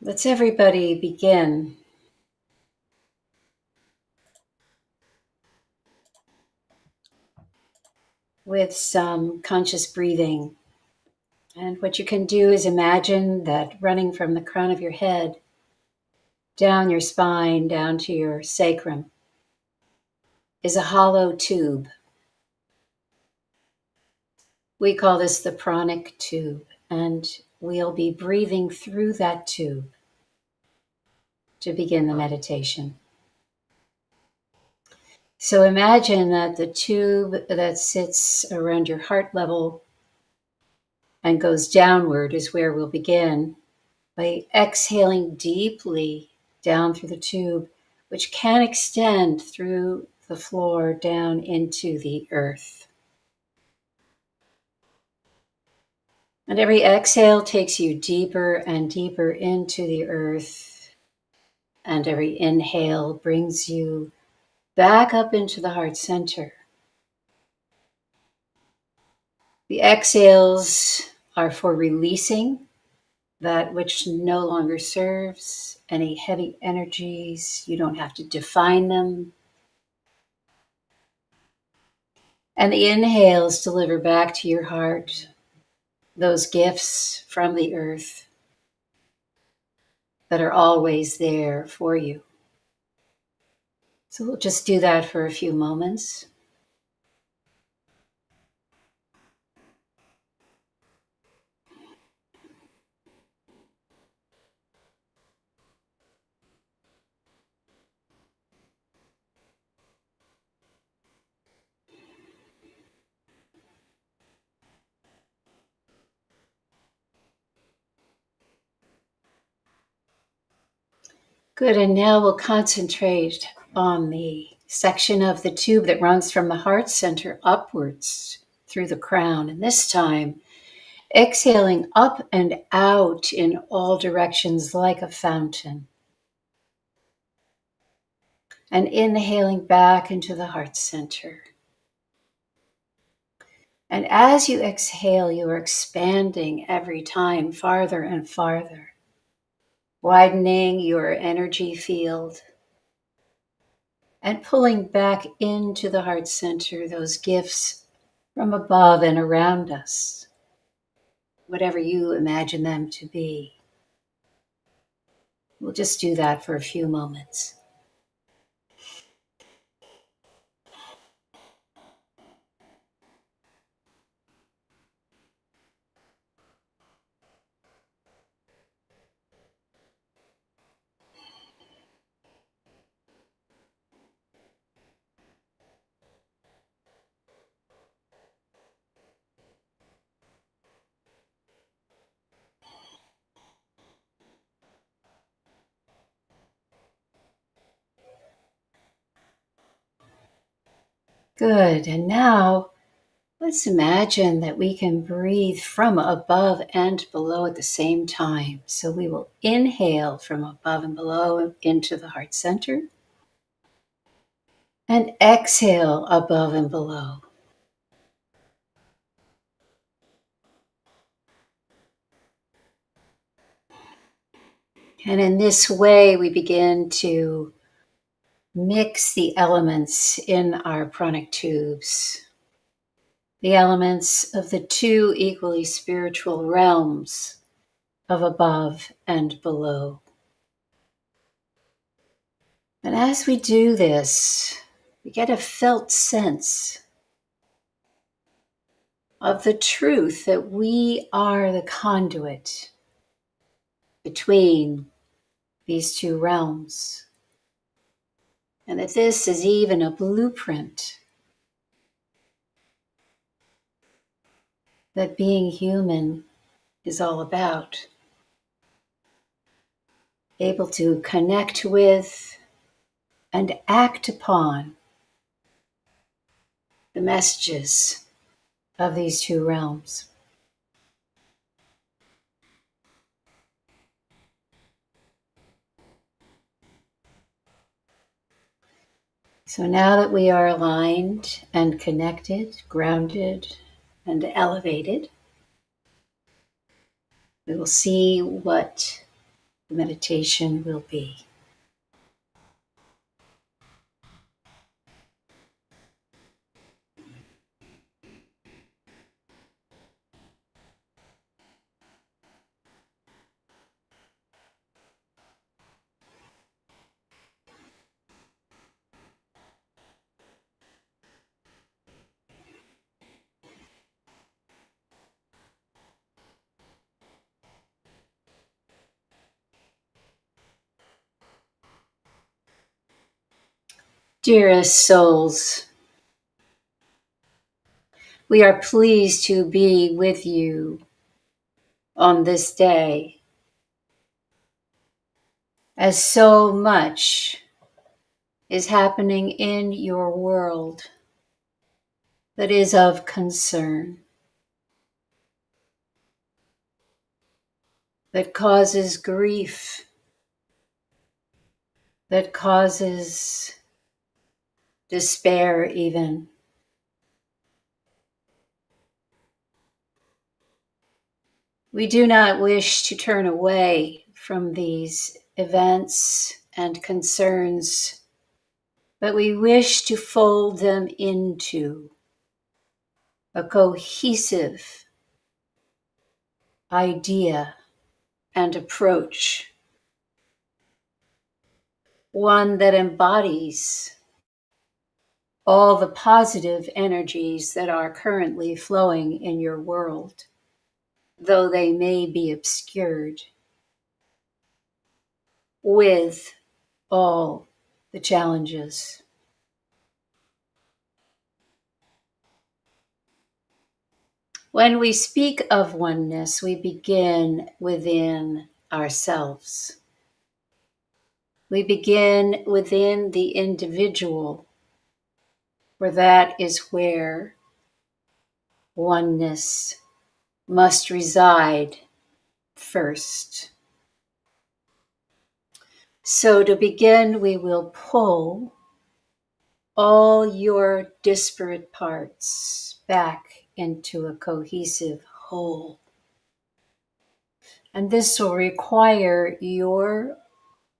Let's everybody begin with some conscious breathing. And what you can do is imagine that running from the crown of your head, down your spine, down to your sacrum, is a hollow tube. We call this the pranic tube, and we'll be breathing through that tube to begin the meditation. So imagine that the tube that sits around your heart level and goes downward is where we'll begin by exhaling deeply down through the tube, which can extend through the floor down into the earth. And every exhale takes you deeper and deeper into the earth, and every inhale brings you back up into the heart center. The exhales are for releasing that which no longer serves, any heavy energies. You don't have to define them. And the inhales deliver back to your heart those gifts from the earth that are always there for you. So we'll just do that for a few moments. Good, and now we'll concentrate on the section of the tube that runs from the heart center upwards through the crown. And this time, exhaling up and out in all directions like a fountain. And inhaling back into the heart center. And as you exhale, you are expanding every time farther and farther, widening your energy field and pulling back into the heart center those gifts from above and around us, whatever you imagine them to be. We'll just do that for a few moments. Good, and now let's imagine that we can breathe from above and below at the same time. So we will inhale from above and below into the heart center and exhale above and below. And in this way, we begin to mix the elements in our pranic tubes. The elements of the two equally spiritual realms of above and below. And as we do this, we get a felt sense of the truth that we are the conduit between these two realms. And that this is even a blueprint that being human is all about. Able to connect with and act upon the messages of these two realms. So now that we are aligned and connected, grounded, and elevated, we will see what the meditation will be. Dearest souls, we are pleased to be with you on this day, as so much is happening in your world that is of concern, that causes grief, that causes despair even. We do not wish to turn away from these events and concerns, but we wish to fold them into a cohesive idea and approach, one that embodies all the positive energies that are currently flowing in your world, though they may be obscured with all the challenges. When we speak of oneness, we begin within ourselves. We begin within the individual, for that is where oneness must reside first. So to begin, we will pull all your disparate parts back into a cohesive whole. And this will require your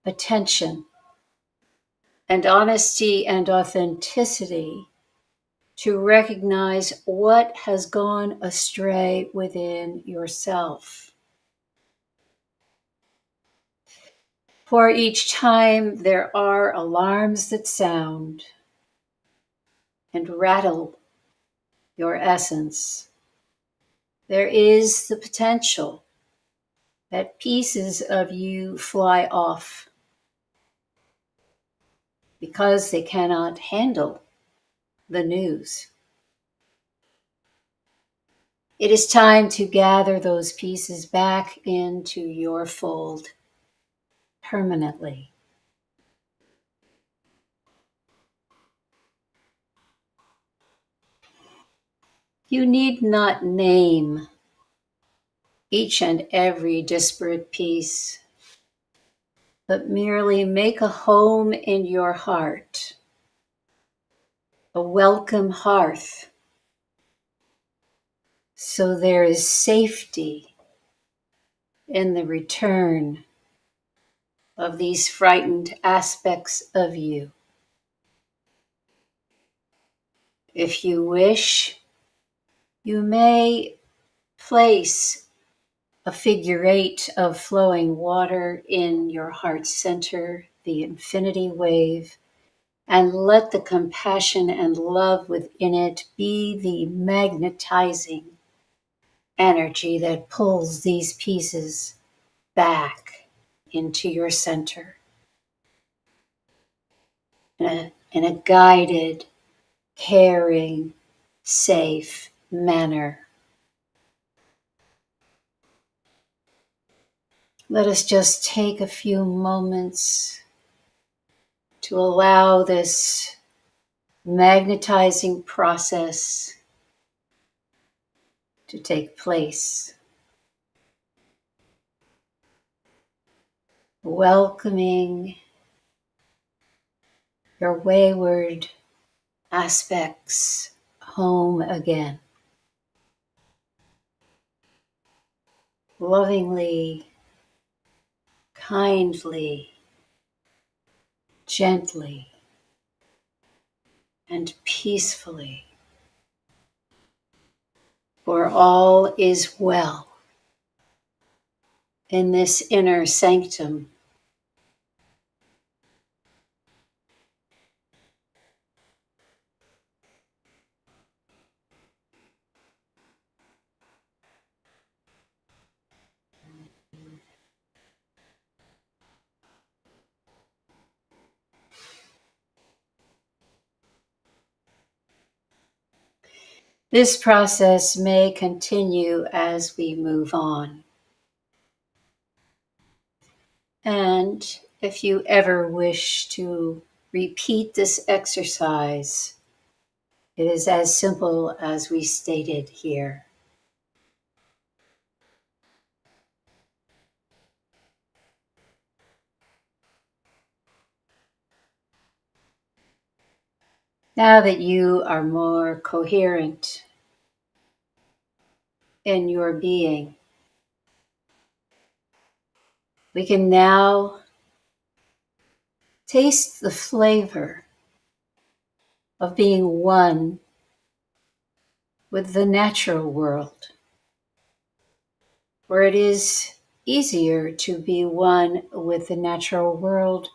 attention and honesty and authenticity to recognize what has gone astray within yourself. For each time there are alarms that sound and rattle your essence, there is the potential that pieces of you fly off because they cannot handle the news. It is time to gather those pieces back into your fold permanently. You need not name each and every disparate piece, but merely make a home in your heart, a welcome hearth, so there is safety in the return of these frightened aspects of you. If you wish, you may place a figure eight of flowing water in your heart center, the infinity wave, and let the compassion and love within it be the magnetizing energy that pulls these pieces back into your center in a guided, caring, safe manner. Let us just take a few moments to allow this magnetizing process to take place. Welcoming your wayward aspects home again. Lovingly, kindly, gently, and peacefully, for all is well in this inner sanctum. This process may continue as we move on. And if you ever wish to repeat this exercise, it is as simple as we stated here. Now that you are more coherent in your being, we can now taste the flavor of being one with the natural world, where it is easier to be one with the natural world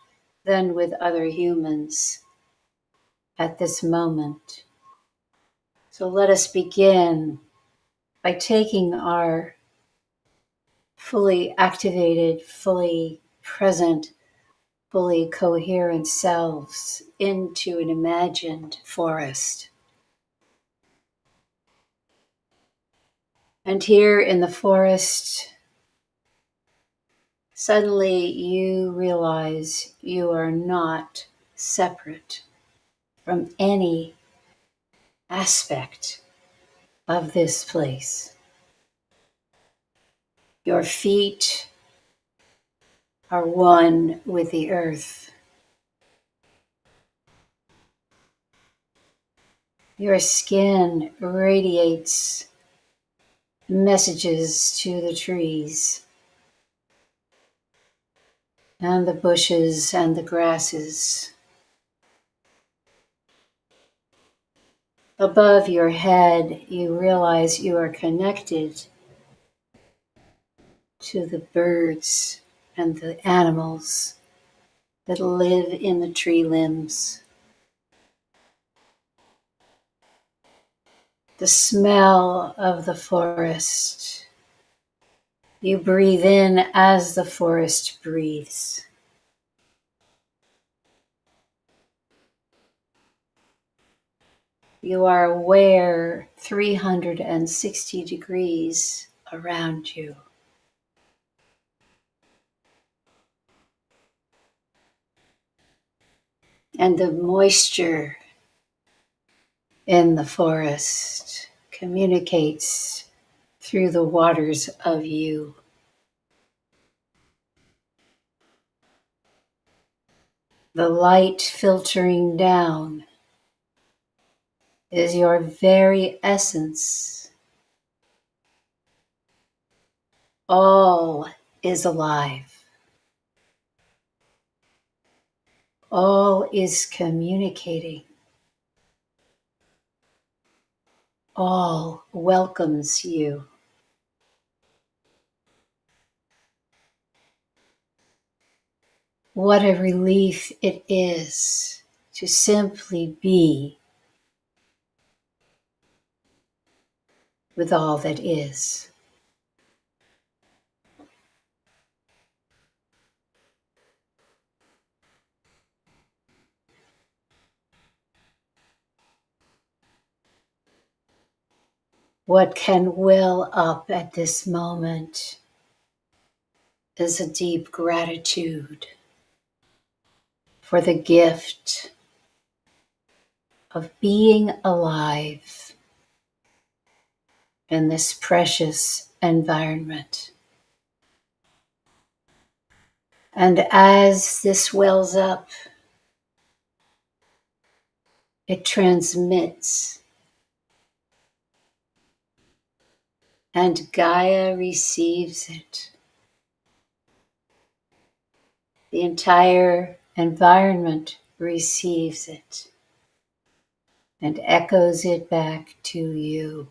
than with other humans at this moment. So let us begin by taking our fully activated, fully present, fully coherent selves into an imagined forest. And here in the forest, suddenly you realize you are not separate from any aspect of this place. Your feet are one with the earth. Your skin radiates messages to the trees and the bushes and the grasses. Above your head, you realize you are connected to the birds and the animals that live in the tree limbs. The smell of the forest. You breathe in as the forest breathes. You are aware 360 degrees around you. And the moisture in the forest communicates through the waters of you. The light filtering down is your very essence. All is alive. All is communicating. All welcomes you. What a relief it is to simply be with all that is. What can well up at this moment is a deep gratitude for the gift of being alive in this precious environment. And as this wells up, it transmits, and Gaia receives it. The entire environment receives it and echoes it back to you.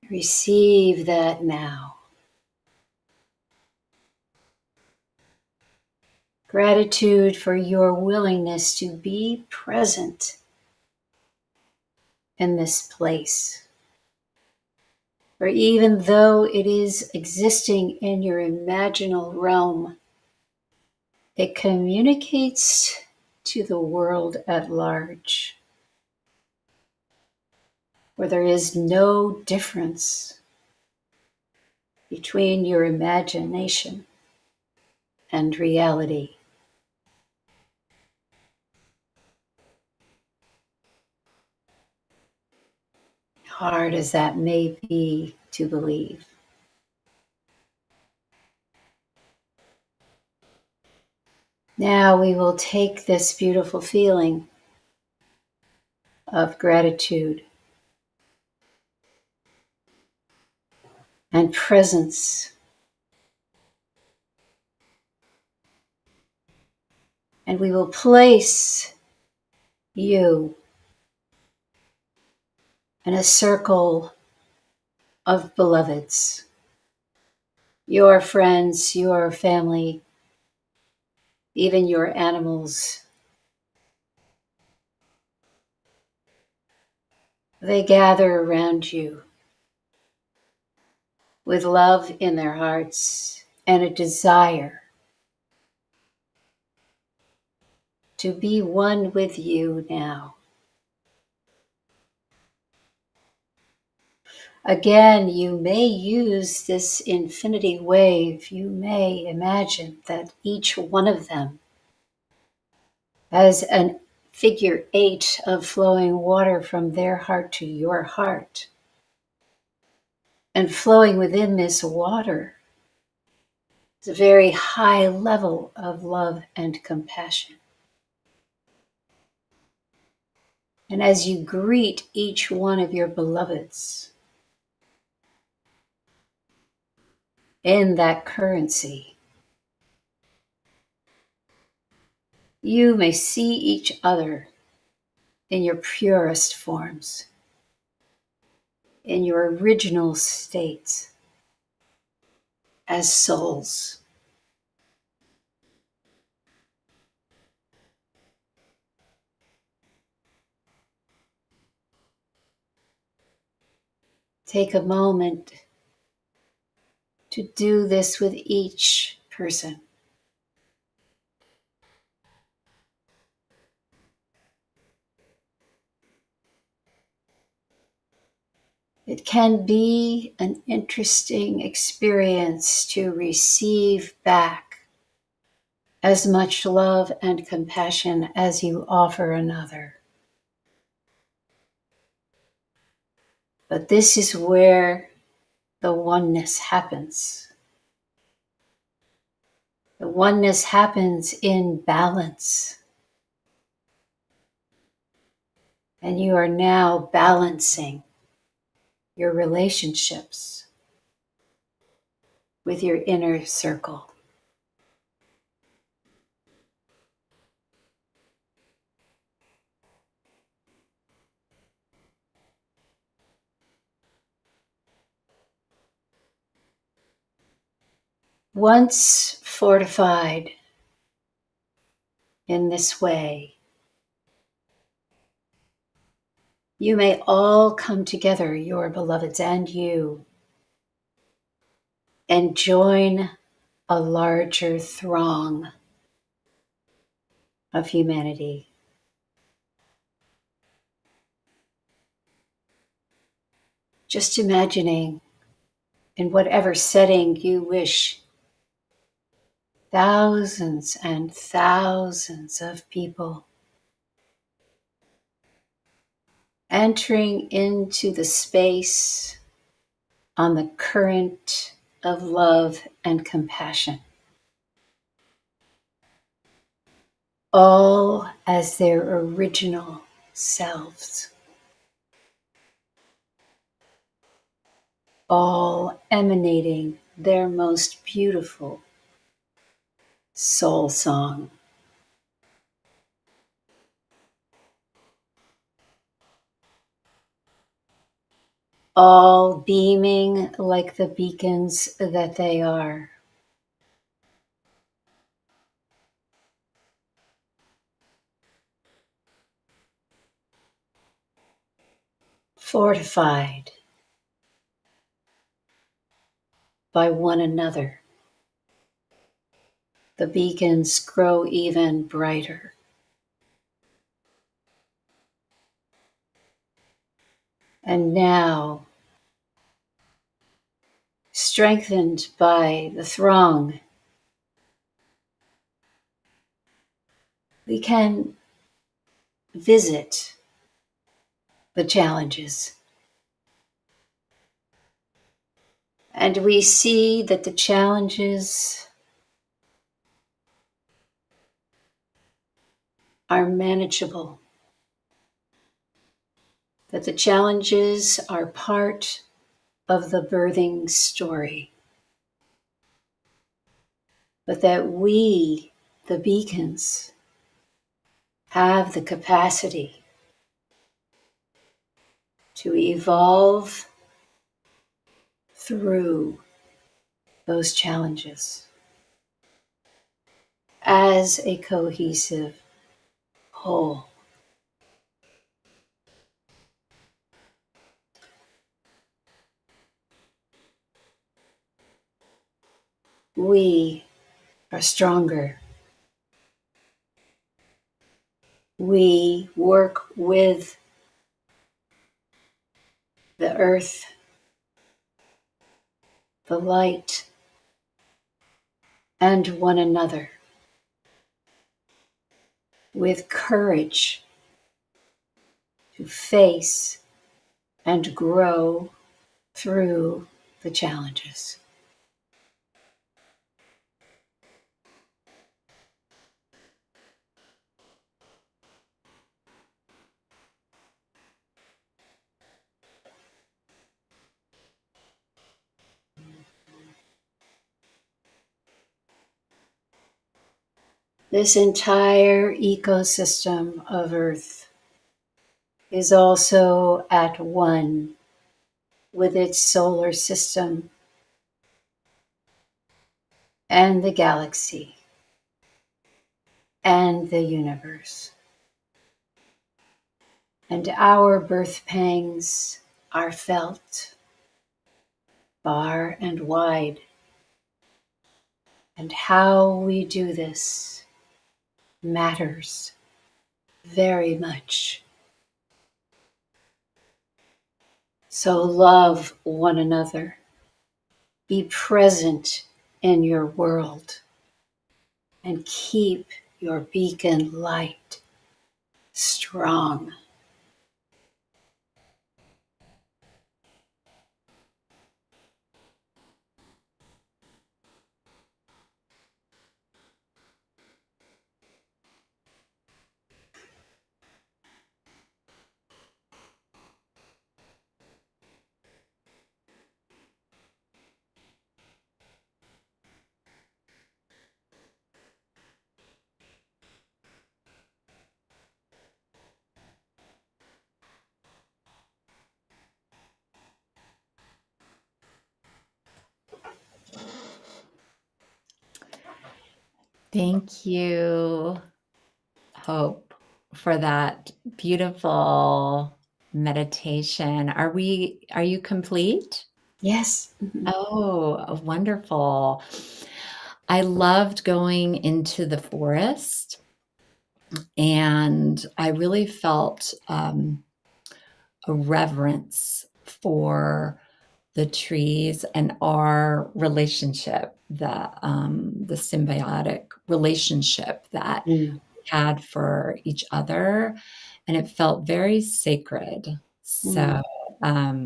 Receive that now. Gratitude for your willingness to be present in this place. For even though it is existing in your imaginal realm, it communicates to the world at large, where there is no difference between your imagination and reality. Hard as that may be to believe. Now we will take this beautiful feeling of gratitude and presence, and we will place you in a circle of beloveds, your friends, your family, even your animals. They gather around you with love in their hearts and a desire to be one with you now. Again, you may use this infinity wave. You may imagine that each one of them as a figure 8 of flowing water from their heart to your heart. And flowing within this water is a very high level of love and compassion. And as you greet each one of your beloveds in that currency, you may see each other in your purest forms, in your original states, as souls. Take a moment to do this with each person. It can be an interesting experience to receive back as much love and compassion as you offer another. But this is where the oneness happens. The oneness happens in balance. And you are now balancing your relationships with your inner circle. Once fortified in this way, you may all come together, your beloveds and you, and join a larger throng of humanity. Just imagining, in whatever setting you wish, thousands and thousands of people entering into the space on the current of love and compassion, all as their original selves. all emanating their most beautiful soul song. All beaming like the beacons that they are. Fortified by one another. The beacons grow even brighter. And now, strengthened by the throng, we can visit the challenges. And we see that the challenges are manageable, that the challenges are part of the birthing story, but that we, the beacons, have the capacity to evolve through those challenges as a cohesive whole. We are stronger. We work with the earth, the light, and one another with courage to face and grow through the challenges. This entire ecosystem of Earth is also at one with its solar system and the galaxy and the universe. And our birth pangs are felt far and wide. And how we do this matters very much. So love one another. Be present in your world and keep your beacon light strong. Thank you, Hope, for that beautiful meditation. Are you complete? Yes. Oh, wonderful. I loved going into the forest, and I really felt a reverence for the trees and our relationship, the symbiotic relationship that we had for each other, and it felt very sacred. So, I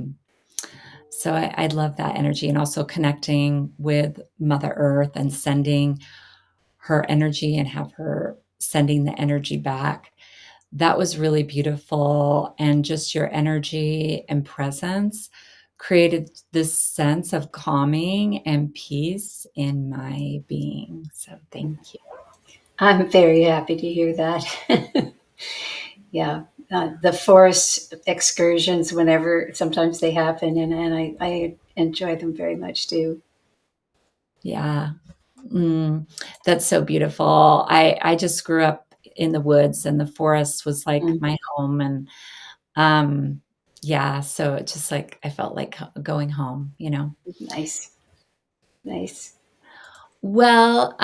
love that energy, and also connecting with Mother Earth and sending her energy and have her sending the energy back. That was really beautiful, and just your energy and presence created this sense of calming and peace in my being. So thank you. I'm very happy to hear that. Yeah. The forest excursions, whenever sometimes they happen, and I enjoy them very much too. Yeah. That's so beautiful. I just grew up in the woods, and the forest was like Mm, my home. And um, yeah, so it just like I felt like going home, you know. nice. Nice. Well,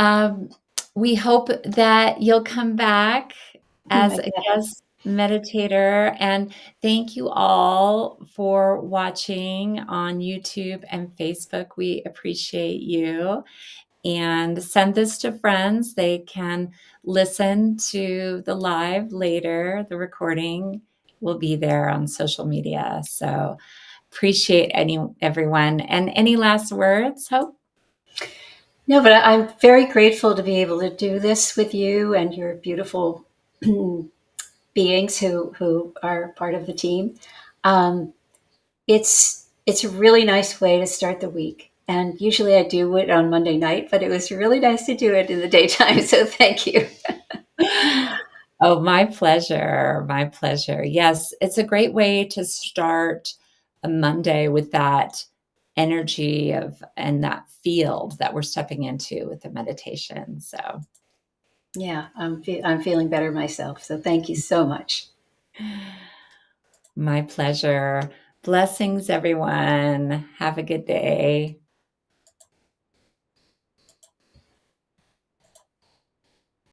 we hope that you'll come back as a Okay. guest meditator. And thank you all for watching on YouTube and Facebook. We appreciate you. And send this to friends. They can listen to the live later. The recording will be there on social media. So appreciate everyone. And any last words, Hope? No, but I'm very grateful to be able to do this with you and your beautiful beings who are part of the team. Um, it's a really nice way to start the week. And usually I do it on Monday night, but it was really nice to do it in the daytime. So thank you. Oh, my pleasure. My pleasure. Yes, it's a great way to start a Monday with that energy of and that field that we're stepping into with the meditation. So, Yeah, I'm feeling better myself. So thank you so much. my pleasure. Blessings, everyone. Have a good day.